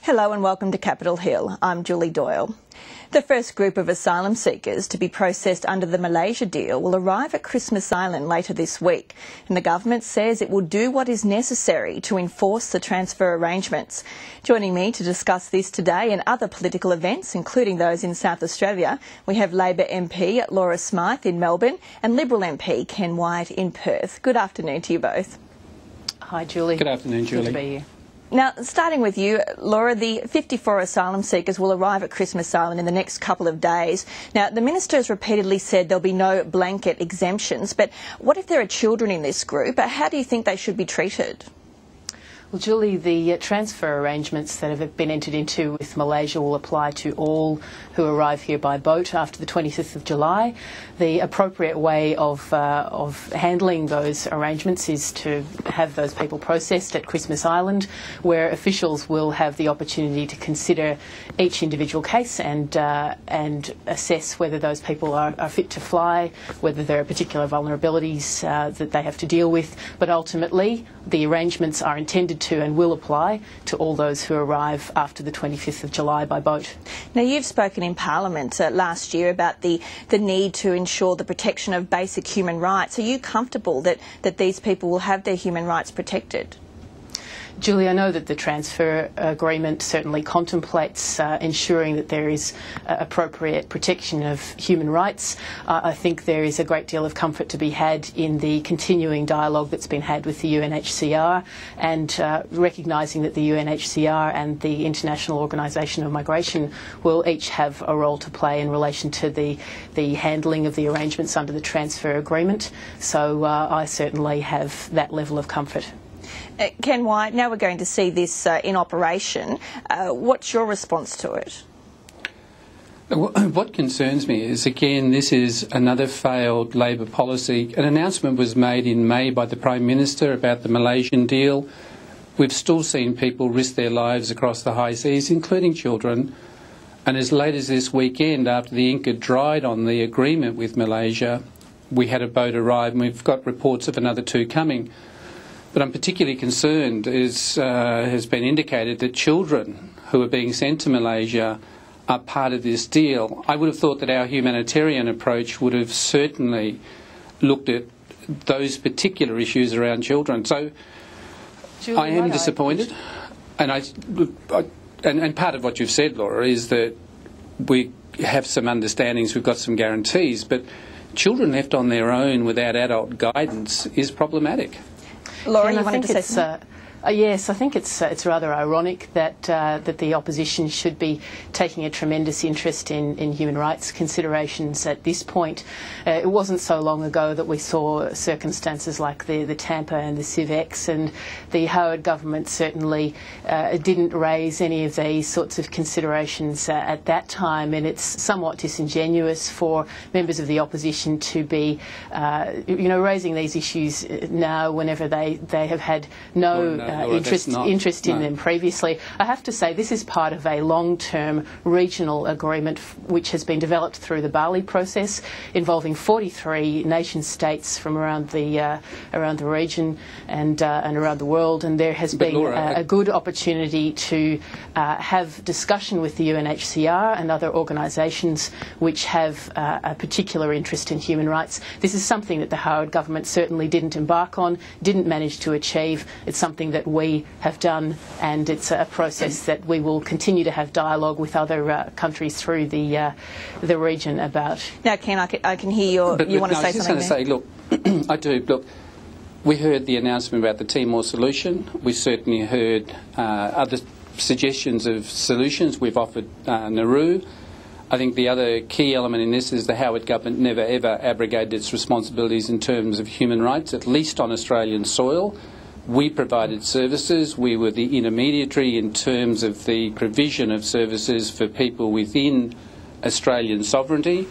Hello and welcome to Capitol Hill. I'm Julie Doyle. The first group of asylum seekers to be processed under the Malaysia deal will arrive at Christmas Island later this week, and the government says it will do what is necessary to enforce the transfer arrangements. Joining me to discuss this today and other political events, including those in South Australia, we have Labor MP Laura Smyth in Melbourne and Liberal MP Ken Wyatt in Perth. Good afternoon to you both. Hi Julie. Good afternoon, Julie. Good to be here. Now, starting with you, Laura, the 54 asylum seekers will arrive at Christmas Island in the next couple of days. Now, the Minister has repeatedly said there'll be no blanket exemptions, but what if there are children in this group? How do you think they should be treated? Well, Julie, the transfer arrangements that have been entered into with Malaysia will apply to all who arrive here by boat after the 25th of July. The appropriate way of handling those arrangements is to have those people processed at Christmas Island, where officials will have the opportunity to consider each individual case and assess whether those people are fit to fly, whether there are particular vulnerabilities that they have to deal with. But ultimately, the arrangements are intended to and will apply to all those who arrive after the 25th of July by boat. Now, you've spoken in Parliament last year about the need to ensure the protection of basic human rights. Are you comfortable that these people will have their human rights protected? Julie, I know that the transfer agreement certainly contemplates ensuring that there is appropriate protection of human rights. I think there is a great deal of comfort to be had in the continuing dialogue that's been had with the UNHCR and recognising that the UNHCR and the International Organisation of Migration will each have a role to play in relation to the handling of the arrangements under the transfer agreement. So I certainly have that level of comfort. Ken Wyatt, now we're going to see this in operation. What's your response to it? What concerns me is, again, this is another failed Labor policy. An announcement was made in May by the Prime Minister about the Malaysian deal. We've still seen people risk their lives across the high seas, including children. And as late as this weekend, after the ink had dried on the agreement with Malaysia, we had a boat arrive, and we've got reports of another two coming. But I'm particularly concerned, as has been indicated, that children who are being sent to Malaysia are part of this deal. I would have thought that our humanitarian approach would have certainly looked at those particular issues around children. So Julie, I am disappointed. And part of what you've said, Laura, is that we have some understandings, we've got some guarantees, but children left on their own without adult guidance is problematic. Laura, you wanted to say something? Yes, I think it's rather ironic that the opposition should be taking a tremendous interest in human rights considerations at this point. It wasn't so long ago that we saw circumstances like the Tampa and the CivX, and the Howard government certainly didn't raise any of these sorts of considerations at that time, and it's somewhat disingenuous for members of the opposition to be raising these issues now whenever they have had no interest in them previously. I have to say this is part of a long-term regional agreement which has been developed through the Bali process, involving 43 nation states from around the region and around the world. And there has been a good opportunity to have discussion with the UNHCR and other organisations which have a particular interest in human rights. This is something that the Howard government certainly didn't embark on, didn't manage to achieve. It's something that we have done, and it's a process that we will continue to have dialogue with other countries through the region about. Now, Ken, I can hear you want to say something. I was just going to say, look, I do. Look, we heard the announcement about the Timor solution. We certainly heard other suggestions of solutions. We've offered Nauru. I think the other key element in this is the Howard government never ever abrogated its responsibilities in terms of human rights, at least on Australian soil. We provided services. We were the intermediary in terms of the provision of services for people within Australian sovereignty.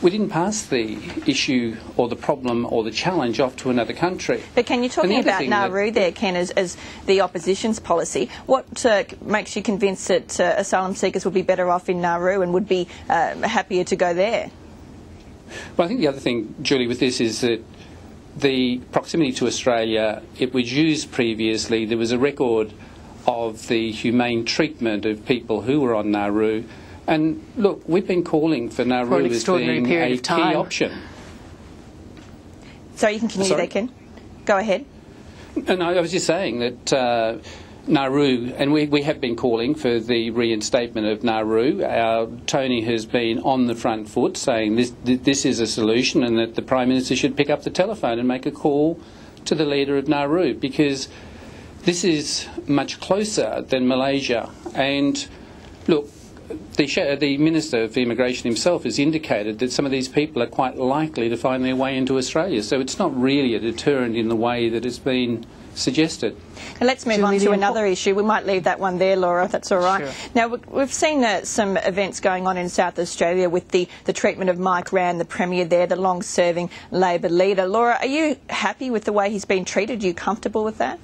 We didn't pass the issue or the problem or the challenge off to another country. But can you talking about Nauru there, Ken, as the opposition's policy? What makes you convinced that asylum seekers would be better off in Nauru and would be happier to go there? Well, I think the other thing, Julie, with this is that the proximity to Australia, it was used previously. There was a record of the humane treatment of people who were on Nauru. And look, we've been calling for Nauru as being a key option. So you can continue there, Ken. Go ahead. And I was just saying that Nauru, and we have been calling for the reinstatement of Nauru. Tony has been on the front foot saying this is a solution and that the Prime Minister should pick up the telephone and make a call to the leader of Nauru, because this is much closer than Malaysia. And look, the Minister for Immigration himself has indicated that some of these people are quite likely to find their way into Australia. So it's not really a deterrent in the way that has been suggested. And let's move on to another issue. We might leave that one there, Laura, if that's all right. Sure. Now, we've seen some events going on in South Australia with the treatment of Mike Rann, the Premier there, the long-serving Labor leader. Laura, are you happy with the way he's been treated? Are you comfortable with that?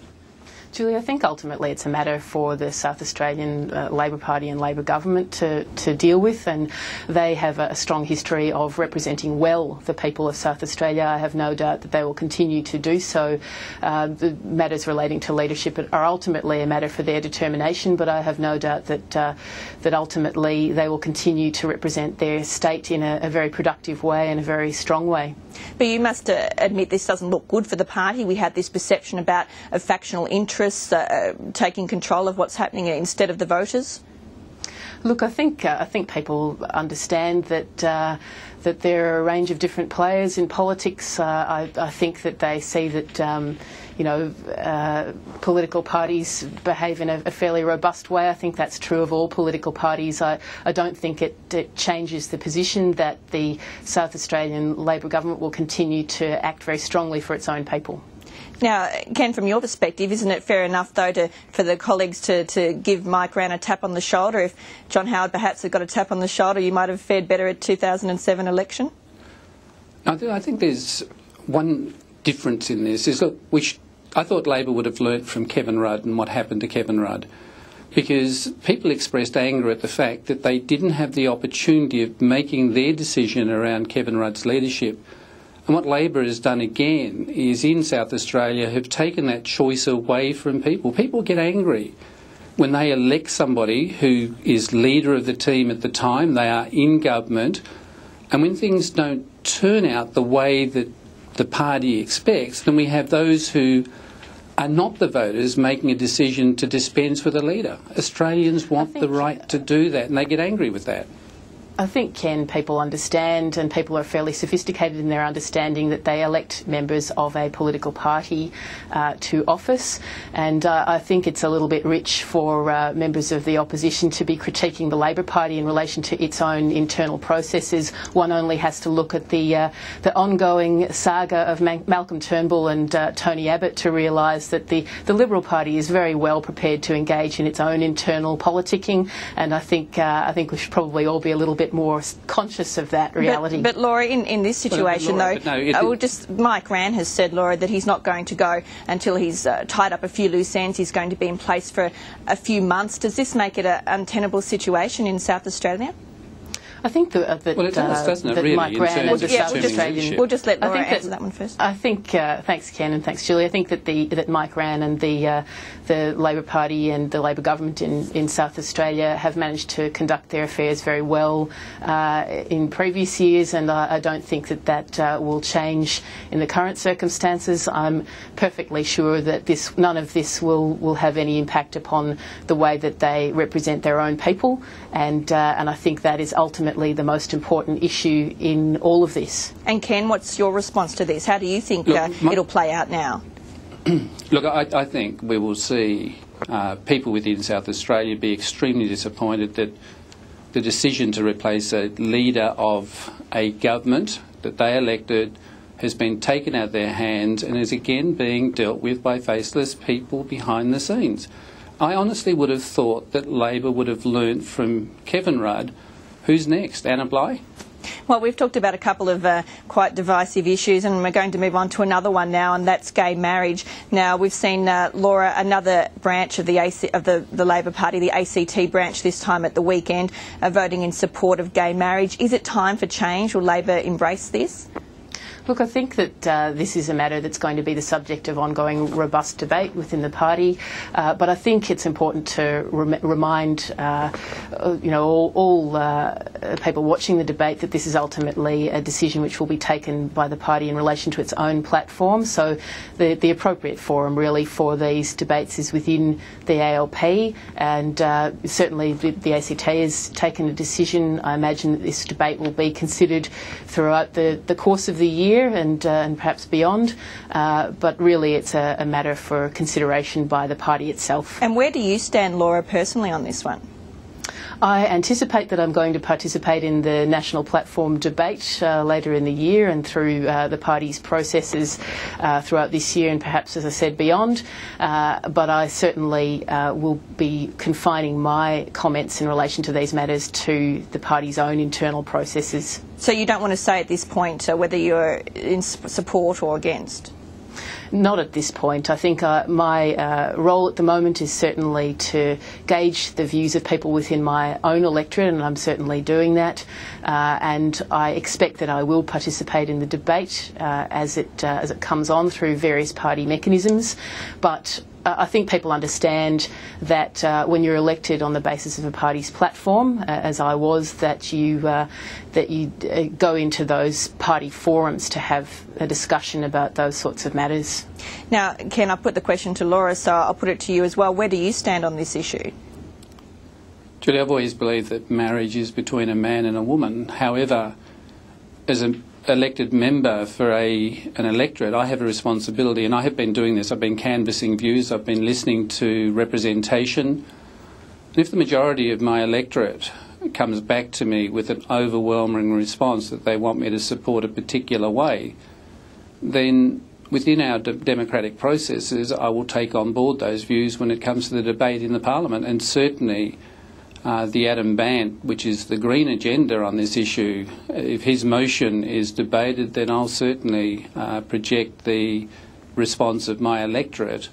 Julie, I think ultimately it's a matter for the South Australian Labor Party and Labor government to deal with, and they have a strong history of representing well the people of South Australia. I have no doubt that they will continue to do so. The matters relating to leadership are ultimately a matter for their determination, but I have no doubt that ultimately they will continue to represent their state in a very productive way and a very strong way. But you must admit this doesn't look good for the party. We had this perception about a factional interest taking control of what's happening instead of the voters. Look, I think people understand that there are a range of different players in politics. I think that they see that political parties behave in a fairly robust way. I think that's true of all political parties. I don't think it changes the position that the South Australian Labor government will continue to act very strongly for its own people. Now, Ken, from your perspective, isn't it fair enough, though, for the colleagues to give Mike Rann a tap on the shoulder? If John Howard perhaps had got a tap on the shoulder, you might have fared better at 2007 election? I think there's one difference in this. Is look, I thought Labor would have learnt from Kevin Rudd and what happened to Kevin Rudd, because people expressed anger at the fact that they didn't have the opportunity of making their decision around Kevin Rudd's leadership. And what Labor has done again is in South Australia have taken that choice away from people. People get angry when they elect somebody who is leader of the team at the time, they are in government, and when things don't turn out the way that the party expects, then we have those who are not the voters making a decision to dispense with a leader. Australians want the right to do that, and they get angry with that. I think, Ken, people understand, and people are fairly sophisticated in their understanding, that they elect members of a political party to office, and I think it's a little bit rich for members of the opposition to be critiquing the Labor Party in relation to its own internal processes. One only has to look at the ongoing saga of Malcolm Turnbull and Tony Abbott to realise that the Liberal Party is very well prepared to engage in its own internal politicking, and I think we should probably all be a little bit more conscious of that reality. But Laura, in this situation, Mike Rann has said, Laura, that he's not going to go until he's tied up a few loose ends. He's going to be in place for a few months. Does this make it an untenable situation in South Australia? I think that it does, doesn't it, really, Mike Rann as a South Australian... We'll just let Laura answer that one first. I think, thanks Ken and thanks Julie, I think that Mike Rann and the Labor Party and the Labor government in South Australia have managed to conduct their affairs very well in previous years, and I don't think that will change in the current circumstances. I'm perfectly sure that none of this will have any impact upon the way that they represent their own people, and I think that is ultimately the most important issue in all of this. And Ken, what's your response to this? How do you think it'll play out now? Look, I think we will see people within South Australia be extremely disappointed that the decision to replace a leader of a government that they elected has been taken out of their hands and is again being dealt with by faceless people behind the scenes. I honestly would have thought that Labor would have learnt from Kevin Rudd. Who's next? Anna Bligh? Well, we've talked about a couple of quite divisive issues, and we're going to move on to another one now, and that's gay marriage. Now, we've seen, Laura, another branch of the Labor Party, the ACT branch this time at the weekend, voting in support of gay marriage. Is it time for change? Will Labor embrace this? Look, I think that this is a matter that's going to be the subject of ongoing robust debate within the party, but I think it's important to remind all people watching the debate that this is ultimately a decision which will be taken by the party in relation to its own platform. So the appropriate forum really for these debates is within the ALP, and certainly the ACT has taken a decision. I imagine that this debate will be considered throughout the course of the year and perhaps beyond, but really it's a matter for consideration by the party itself. And where do you stand, Laura, personally on this one? I anticipate that I'm going to participate in the national platform debate later in the year and through the party's processes throughout this year and perhaps, as I said, beyond. But I certainly will be confining my comments in relation to these matters to the party's own internal processes. So you don't want to say at this point whether you're in support or against? Not at this point. I think my role at the moment is certainly to gauge the views of people within my own electorate, and I'm certainly doing that. And I expect that I will participate in the debate as it comes on through various party mechanisms. But I think people understand that when you're elected on the basis of a party's platform, as I was, that you go into those party forums to have a discussion about those sorts of matters. Now, Ken, I put the question to Laura, so I'll put it to you as well. Where do you stand on this issue? Julie, I've always believed that marriage is between a man and a woman. However, as an elected member for an electorate, I have a responsibility, and I have been doing this. I've been canvassing views, I've been listening to representation. And if the majority of my electorate comes back to me with an overwhelming response that they want me to support a particular way, then within our democratic processes, I will take on board those views when it comes to the debate in the Parliament. And certainly the Adam Bandt, which is the Green agenda on this issue, if his motion is debated, then I'll certainly project the response of my electorate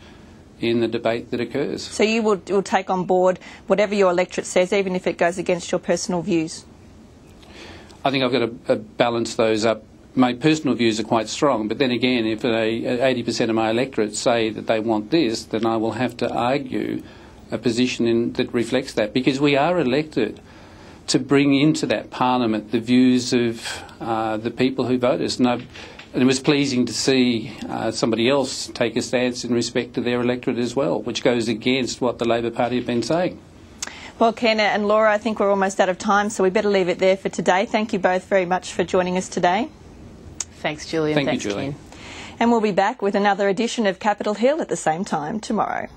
in the debate that occurs. So you will take on board whatever your electorate says, even if it goes against your personal views? I think I've got to balance those up. My personal views are quite strong, but then again, if 80% of my electorate say that they want this, then I will have to argue a position that reflects that, because we are elected to bring into that Parliament the views of the people who vote us. And it was pleasing to see somebody else take a stance in respect to their electorate as well, which goes against what the Labor Party have been saying. Well, Ken and Laura, I think we're almost out of time, so we better leave it there for today. Thank you both very much for joining us today. Thanks, Julie, and thanks, Julie. Ken. And we'll be back with another edition of Capitol Hill at the same time tomorrow.